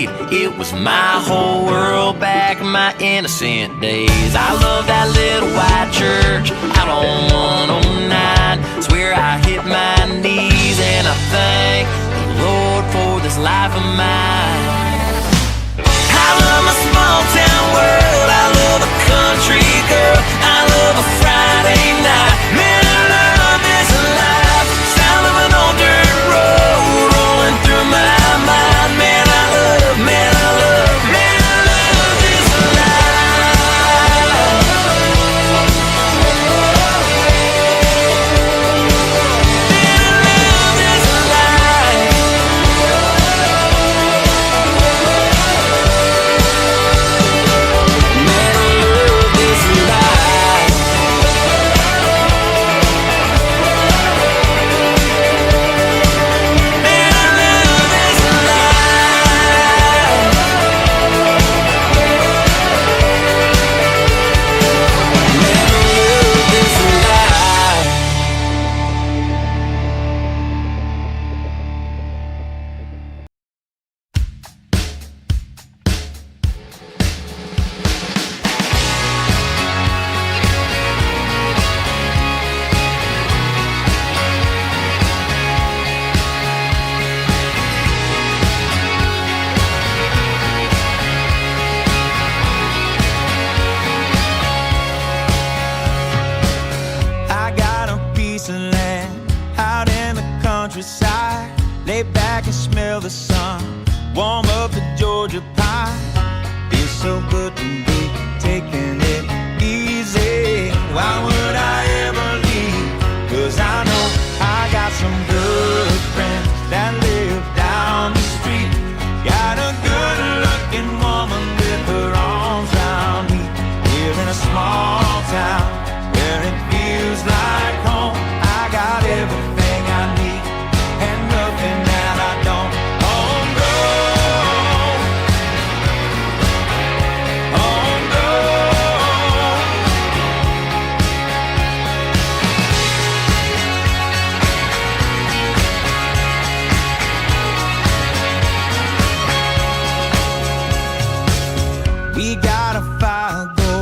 babe. It was my whole world back in my innocent days. I love that little white church out on 109. Swear I hit my knees and I thank the Lord for this life of mine. I love my small town world. I love a country girl. I love a Friday night. Man, I love this life. Sound of an old dirt road rolling through my mind. Man, I love, man, I love, man, I love this life. Man, I love this life. Man, I love this life. Man, I love this life. Man, I love this life. I got a piece of land out in the countryside. Lay back and smell the sun, warm up the Georgia pine. Feels so good to be taking it easy. Why would I ever leave? 'Cause I know I got some good friends that live down the street. Got a good looking woman with her arms around me. Here in a small town where it feels like home. I got everything I need and nothing that I don't. Homegrown, homegrown. We got a fire go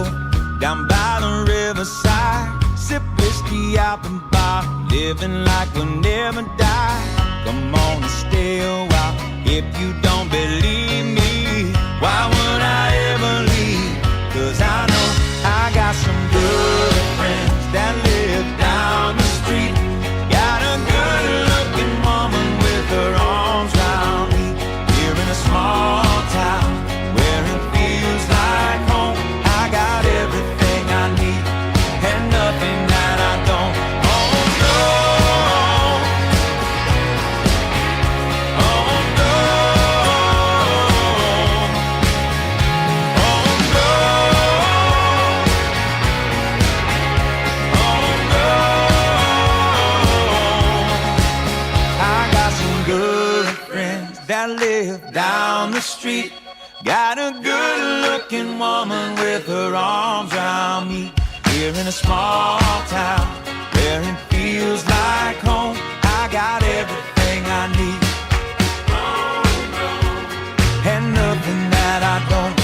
down by the riverside. Sip whiskey out the bar, living like we'll never die. Come on and stay a while if you don't believe me. Why would I ever leave? 'Cause I know I got some good friends that live down the street. Got a good looking woman with her arms around me. Here in a small town where it feels like home. I got everything I need and nothing that I don't. Homegrown, homegrown, homegrown, homegrown. I got some good friends that live down the street. Got a good looking woman with her arms around me. Here in a small town where it feels like home. I got everything I need and nothing that I don't.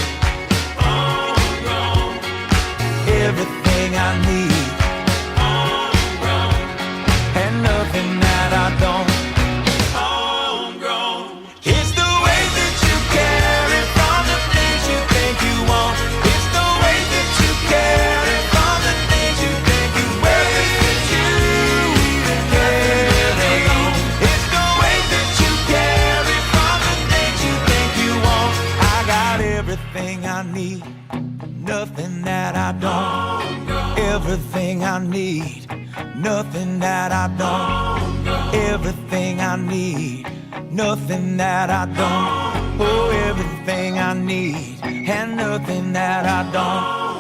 Everything I need and nothing that I don't. It's the way that you carry from the things you think you want. It's the way that you carry from the things you think you wear. That you even carry. It's the way that you carry from the things you think you want. I got everything I need, nothing that I don't. Everything I need, nothing that I don't. Everything I need, nothing that I don't. Oh, everything I need and nothing that I don't.